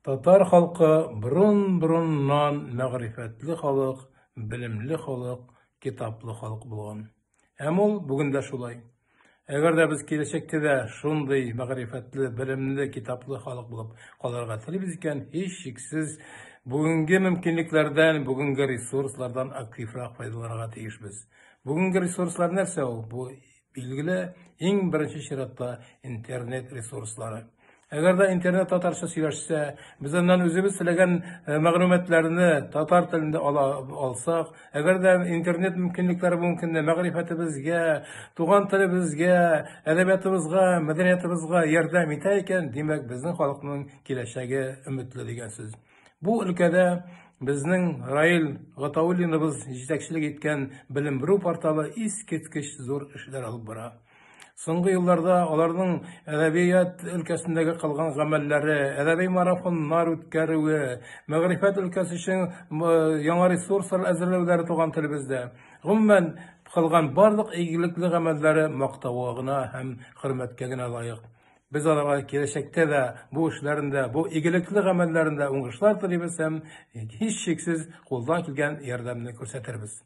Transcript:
Татар халкы бурын-бурыннан мәгърифәтле халык, белемле халык, китаплы халык булган. Һәм ул бүген дә шулай. Әгәр дә без киләчәктә дә шундый мәгърифәтле, белемле, китаплы халык булып калырга телибез икән, һич шиксез бүгенге мөмкинлекләрдән, бүгенге ресурслардан активрак файдаланырга тиешбез. Бүгенге ресурслар нәрсә ул? Бу билгеле, иң беренче чиратта интернет ресурслары. Әгәр дә интернет татарча сөйләшсә, без аннан үзебез теләгән мәгълүматларны татар телендә алсак, әгәр дә интернет мөмкинлекләре мөмкин мәгърифәтебезгә, туган телебезгә, әдәбиятыбызга, мәдәниятыбызга ярдәм итә икән, димәк, безнең халыкның киләчәге өметле дигән сүз. Бу өлкәдә безнең Раил Гатауллиныбыз җитәкчелек иткән белем бирү порталы искиткеч зур эшләр алып бара. Соңгы елларда аларның әдәбият өлкәсендәге кылган гамәлләре, әдәби марафоннар үткәрүе, мәгърифәт өлкәсе өчен яңа ресурслар әзерләүләре туган телебездә, гомумән кылган барлык игелекле гамәлләре мактауга гына һәм хөрмәткә генә лаек. Без аларга киләчәктә дә бу эшләрендә, бу игелекле гамәлләрендә уңышлар телибез һәм һич шиксез кулдан килгән ярдәмне күрсәтербез.